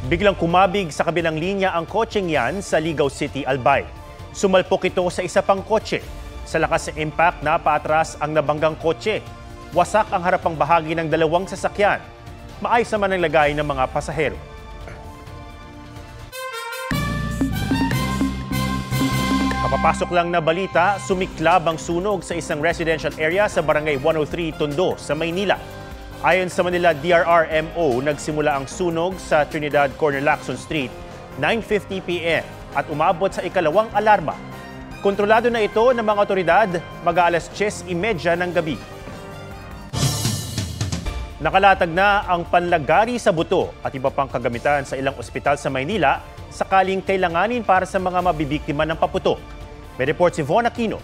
Biglang kumabig sa kabilang linya ang kotseng yan sa Ligaw City, Albay. Sumalpok ito sa isa pang kotse. Sa lakas ng impact, napaatras ang nabanggang kotse. Wasak ang harapang bahagi ng dalawang sasakyan. Maayos naman ang lagay ng mga pasahero. Kapapasok lang na balita, sumiklab ang sunog sa isang residential area sa Barangay 103, Tondo, sa Maynila. Ayon sa Manila DRRMO, nagsimula ang sunog sa Trinidad Corner Lacson Street 9:50 p.m. at umabot sa ikalawang alarma. Kontrolado na ito ng mga otoridad mag-aalas 10:30 ng gabi. Nakalatag na ang panlagari sa buto at iba pang kagamitan sa ilang ospital sa Maynila sakaling kailanganin para sa mga mabibiktima ng paputok. May report si Von Aquino.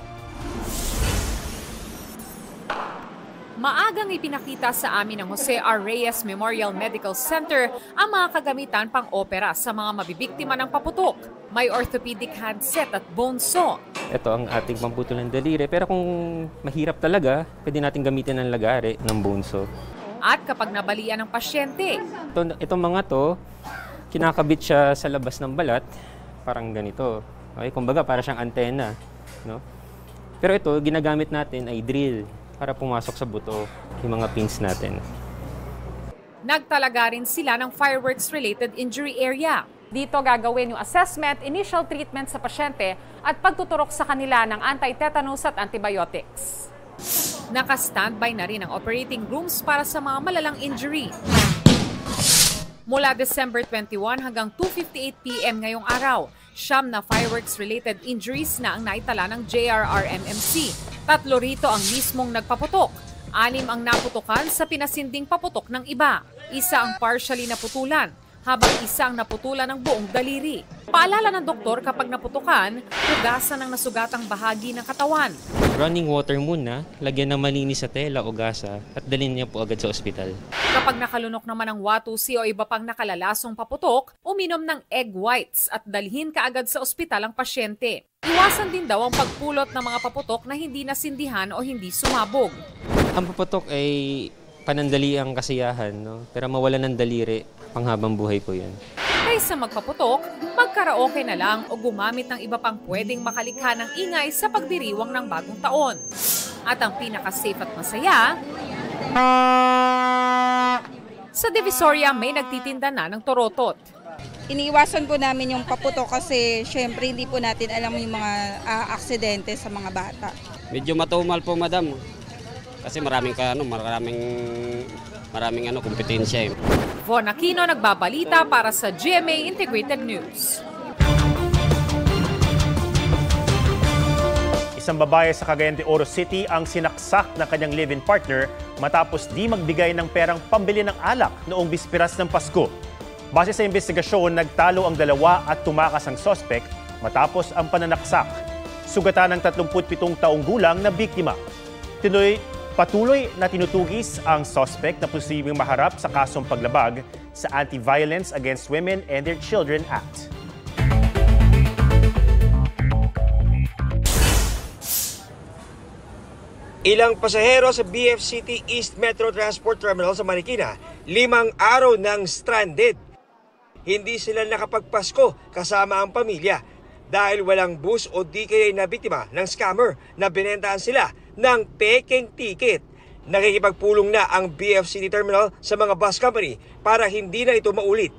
Maagang ipinakita sa amin ng Jose R. Reyes Memorial Medical Center ang mga kagamitan pang-opera sa mga mabibiktima ng paputok. May orthopedic handset at bone saw. Ito ang ating pamputol ng daliri, pero kung mahirap talaga, pwede natin gamitin ang lagari ng bone saw. At kapag nabalian ng pasyente. Itong mga to, kinakabit siya sa labas ng balat, parang ganito. Okay, kumbaga para siyang antena, no? Pero ito, ginagamit natin ay drill para pumasok sa buto yung mga pins natin. Nagtalaga rin sila ng fireworks-related injury area. Dito gagawin yung assessment, initial treatment sa pasyente at pagtuturok sa kanila ng anti-tetanus at antibiotics. Naka-standby na rin ang operating rooms para sa mga malalang injury. Mula December 21 hanggang 2:58 p.m. ngayong araw, 9 na fireworks-related injuries na ang naitala ng JRRMMC. 3 rito ang mismong nagpaputok. 6 ang naputukan sa pinasinding paputok ng iba. 1 ang partially naputulan, habang 1 ang naputulan ng buong daliri. Paalala ng doktor kapag naputukan, hugasan ang nasugatang bahagi ng katawan. Running water muna, lagyan ng malinis sa tela o gasa at dalhin niya po agad sa ospital. Kapag nakalunok naman ang watusi o iba pang nakalalasong paputok, uminom ng egg whites at dalhin kaagad sa ospital ang pasyente. Iwasan din daw ang pagpulot ng mga paputok na hindi nasindihan o hindi sumabog. Ang paputok ay panandali ang kasiyahan, no? Pero mawala ng daliri, panghabang buhay po yan. Kaysa magpaputok, magkaraoke na lang o gumamit ng iba pang pwedeng makalikha ng ingay sa pagdiriwang ng bagong taon. At ang pinaka-safe at masaya, sa Divisoria may nagtitinda na ng torotot. Iniiwasan po namin yung paputok kasi syempre hindi po natin alam yung mga aksidente sa mga bata. Medyo matumal po, madam. Kasi maraming kompetensya. Von Aquino nagbabalita para sa GMA Integrated News. Isang babae sa Cagayan de Oro City ang sinaksak ng kanyang live-in partner matapos di magbigay ng perang pambili ng alak noong bispiras ng Pasko. Base sa investigasyon, nagtalo ang dalawa at tumakas ang sospek matapos ang pananaksak. Sugatan ng 37 taong gulang na biktima. Patuloy na tinutugis ang suspect na posibleng maharap sa kasong paglabag sa Anti-Violence Against Women and Their Children Act. Ilang pasahero sa BF City East Metro Transport Terminal sa Marikina, 5 araw nang stranded. Hindi sila nakapagpasko kasama ang pamilya dahil walang bus o di kaya na biktima ng scammer na binentahan sila ng peking ticket. Nakikipagpulong na ang BF City Terminal sa mga bus company para hindi na ito maulit.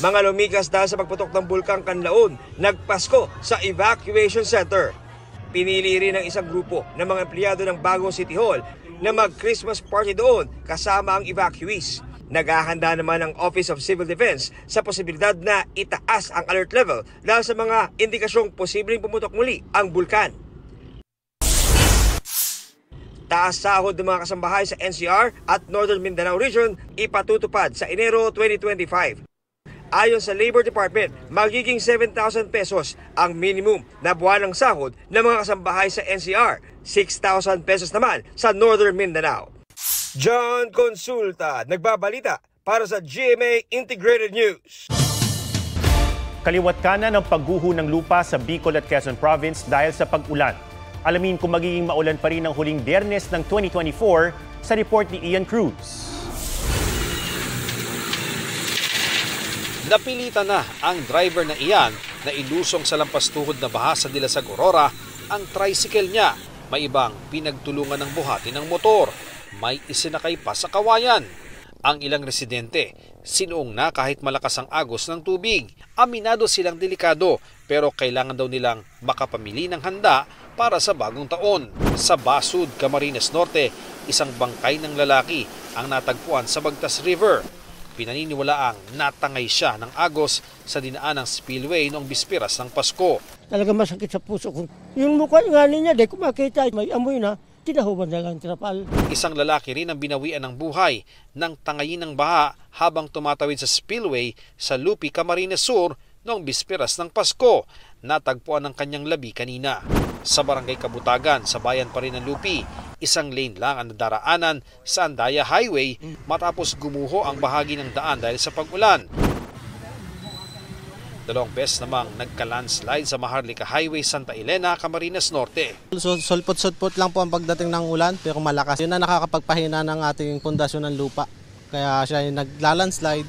Mga lumikas dahil sa pagputok ng Bulkang Kanlaon, nagpasko sa evacuation center. Pinili rin ng isang grupo ng mga empleyado ng Bagong City Hall na mag-Christmas party doon kasama ang evacuees. Naghahanda naman ang Office of Civil Defense sa posibilidad na itaas ang alert level dahil sa mga indikasyong posibleng pumutok muli ang bulkan. Taas sahod ng mga kasambahay sa NCR at Northern Mindanao Region ipatutupad sa Enero 2025. Ayon sa Labor Department, magiging 7,000 pesos ang minimum na buwanang sahod ng mga kasambahay sa NCR, 6,000 pesos naman sa Northern Mindanao. John Consulta, nagbabalita para sa GMA Integrated News. Kaliwat kanan ng pagguho ng lupa sa Bicol at Quezon Province dahil sa pag-ulan. Alamin kung magiging maulan pa rin ang huling Biyernes ng 2024 sa report ni Ian Cruz. Napilitan na ang driver na iyan na ilusong sa lampastuhod na baha sa Dilasag, Aurora ang tricycle niya. May ibang pinagtulungan ng buhati ng motor. May isinakay pa sa kawayan. Ang ilang residente, sinuong na kahit malakas ang agos ng tubig. Aminado silang delikado pero kailangan daw nilang makapamili ng handa para sa bagong taon. Sa Basud, Camarines Norte, isang bangkay ng lalaki ang natagpuan sa Bagtas River. Pinaniniwalaang natangay siya ng agos sa dinaanang spillway noong bisperas ng Pasko. Talaga masakit sa puso ko. Yung mukha nga niya, di ko makita, may amoy na, tinahuban na lang trapal. Isang lalaki rin ang binawian ng buhay ng tangayin ng baha habang tumatawid sa spillway sa Lupi, Camarines Sur noong bisperas ng Pasko. Natagpuan ang kanyang labi kanina. Sa barangay Kabutagan, sa bayan pa rin ng Lupi, isang lane lang ang nadaraanan sa Andaya Highway matapos gumuho ang bahagi ng daan dahil sa pag-ulan. 2 beses namang nagka-landslide sa Maharlika Highway, Santa Elena, Camarines Norte. Sulpot-sulpot lang po ang pagdating ng ulan pero malakas. Yun na nakakapagpahina ng ating pundasyon ng lupa. Kaya siya yung nagla-landslide.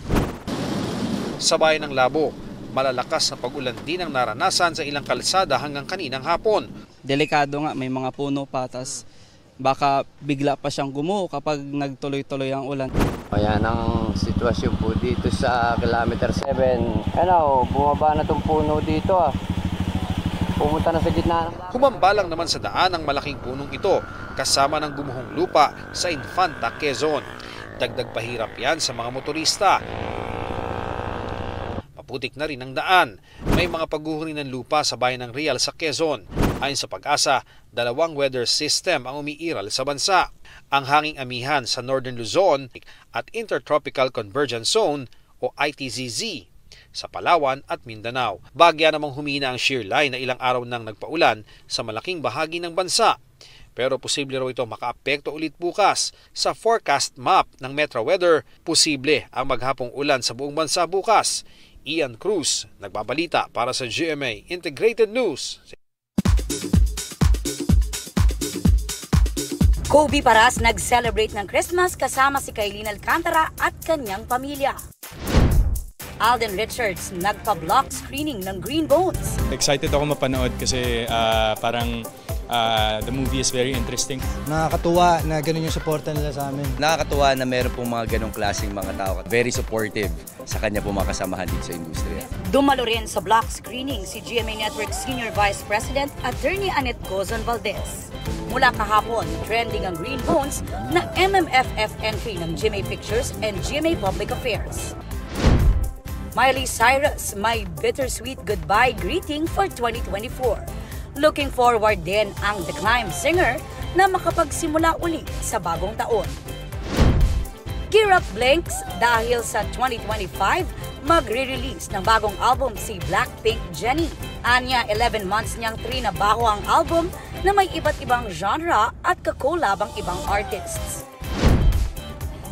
Sa bayan ng Labo, malalakas na pag-ulan din ang naranasan sa ilang kalsada hanggang kaninang hapon. Delikado nga, may mga puno patas. Baka bigla pa siyang gumuho kapag nagtuloy-tuloy ang ulan. Ayan ang sitwasyon po dito sa kilometer 7. Bumaba na itong puno dito. Pumunta na sa gitna. Humambalang naman sa daan ang malaking punong ito kasama ng gumuhong lupa sa Infanta, Quezon. Dagdag pahirap yan sa mga motorista. Maputik na rin ang daan. May mga pagguhuni ng lupa sa bayan ng Real sa Quezon. Ayon sa Pag-asa, 2 weather system ang umiiral sa bansa. Ang hanging amihan sa Northern Luzon at Intertropical Convergence Zone o ITZZ sa Palawan at Mindanao. Bagya namang humina ang shear line na ilang araw nang nagpaulan sa malaking bahagi ng bansa. Pero posible raw ito makaapekto ulit bukas. Sa forecast map ng Metro Weather, posible ang maghapong ulan sa buong bansa bukas. Ian Cruz, nagbabalita para sa GMA Integrated News. Kobe Paras nag-celebrate ng Christmas kasama si Kailin Alcantara at kanyang pamilya. Alden Richards nagpa-block screening ng Green Bones. Excited ako mapanood kasi parang the movie is very interesting. Nakakatuwa na ganun yung suporta nila sa amin. Nakakatuwa na meron pong mga ganong klaseng mga tao. Very supportive sa kanya po mga kasamahan dito sa industriya. Dumalo rin sa block screening si GMA Network Senior Vice President Attorney Annette Gozon Valdez. Mula kahapon, trending ang Green Bones na MMFF entry ng GMA Pictures and GMA Public Affairs. Miley Cyrus may bittersweet goodbye greeting for 2024. Looking forward din ang The Climb singer na makapagsimula uli sa bagong taon. Gear up Blinks dahil sa 2025 magre-release ng bagong album si Blackpink Jennie. Anya, 11 months niyang trinabaho ang album na may iba't ibang genre at kakolab ang ibang artists.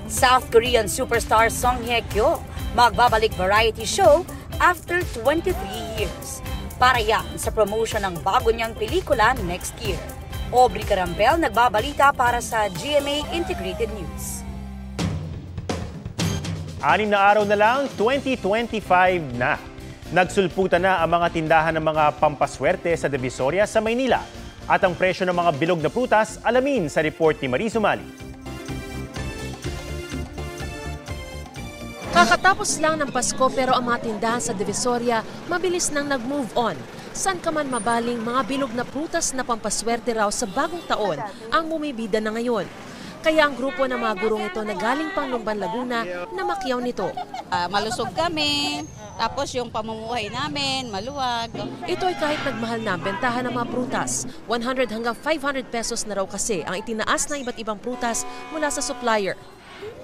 South Korean superstar Song Hye Kyo magbabalik variety show after 23 years. Para yan sa promotion ng bago niyang pelikula next year. Aubrey Carampel nagbabalita para sa GMA Integrated News. 6 na araw na lang, 2025 na. Nagsulputan na ang mga tindahan ng mga pampaswerte sa Divisoria sa Maynila. At ang presyo ng mga bilog na prutas, alamin sa report ni Marie Sumali. Kakatapos lang ng Pasko pero ang mga tindahan sa Divisoria mabilis nang nag-move on. San ka man mabaling, mga bilog na prutas na pampaswerte raw sa bagong taon ang bumibida na ngayon. Kaya ang grupo ng mga gurong ito na galing pang Lumban, Laguna na makyaw nito. Malusog kami, tapos yung pamumuhay namin, maluwag. Ito ay kahit nagmahal na ang bentahan ng mga prutas. 100 hanggang 500 pesos na raw kasi ang itinaas ng iba't ibang prutas mula sa supplier.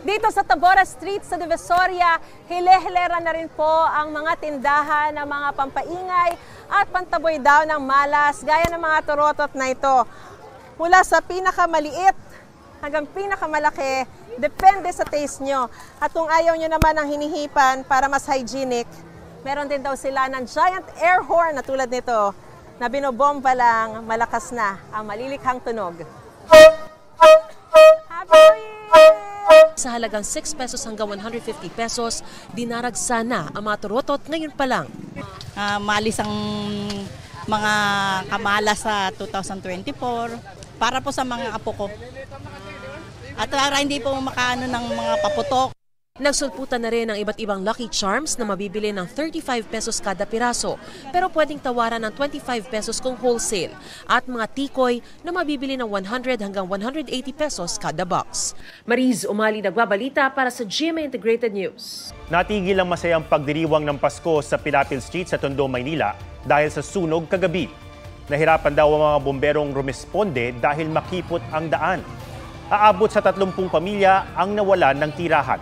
Dito sa Tabora Street sa Divisoria, hile-hilera na rin po ang mga tindahan ng mga pampaingay at pantaboy daw ng malas gaya ng mga turotot na ito. Mula sa pinakamaliit hanggang pinakamalaki, depende sa taste nyo. At kung ayaw nyo naman ang hinihipan para mas hygienic, meron din daw sila ng giant air horn na tulad nito na binobomba lang, malakas na ang malilikhang tunog. Happy New Year! Sa halagang 6 pesos hanggang 150 pesos, dinarag sana ang mga turotot ngayon pa lang. Malis ang mga kamalas sa 2024 para po sa mga apo ko. At para hindi po makaano ng mga paputok. Nagsulputan na rin ang iba't ibang Lucky Charms na mabibili ng 35 pesos kada piraso pero pwedeng tawaran ng 25 pesos kung wholesale at mga tikoy na mabibili ng 100 hanggang 180 pesos kada box. Mariz Umali nagbabalita para sa GMA Integrated News. Natigil ang masayang pagdiriwang ng Pasko sa Pilapil Street sa Tondo, Maynila dahil sa sunog kagabi. Nahirapan daw ang mga bomberong rumesponde dahil makipot ang daan. Aabot sa 30 pamilya ang nawalan ng tirahan.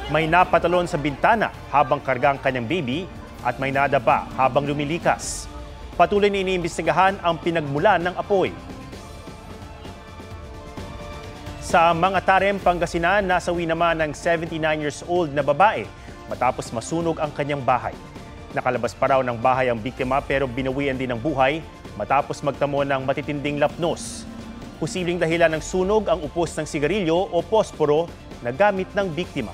May napatalon sa bintana habang karga ang kanyang baby at may nadapa habang lumilikas. Patuloy na iniimbestigahan ang pinagmulan ng apoy. Sa mga Tarem, Pangasinan, nasawi naman ng 79 years old na babae matapos masunog ang kanyang bahay. Nakalabas pa raw ng bahay ang biktima pero binawian din ng buhay matapos magtamo ng matitinding lapnos. Posibleng dahilan ng sunog ang upos ng sigarilyo o posporo na gamit ng biktima.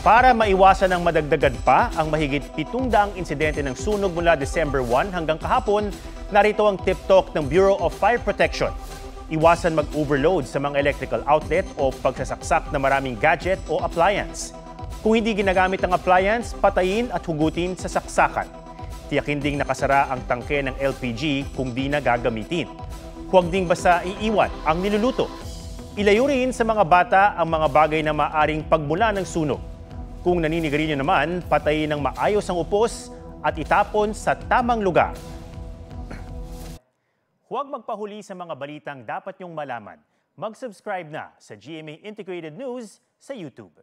Para maiwasan ang madagdagan pa ang mahigit 700 insidente ng sunog mula December 1 hanggang kahapon, narito ang tip talk ng Bureau of Fire Protection. Iwasan mag-overload sa mga electrical outlet o pagsasaksak na maraming gadget o appliance. Kung hindi ginagamit ang appliance, patayin at hugutin sa saksakan. Tiyakin ding nakasara ang tangke ng LPG kung di na gagamitin. Huwag ding basta iiwan ang niluluto. Ilayo rin sa mga bata ang mga bagay na maaring pagmula ng sunog. Kung naninigarilyo naman, patayin ng maayos ang upos at itapon sa tamang lugar. Huwag magpahuli sa mga balitang dapat niyong malaman. Mag-subscribe na sa GMA Integrated News sa YouTube.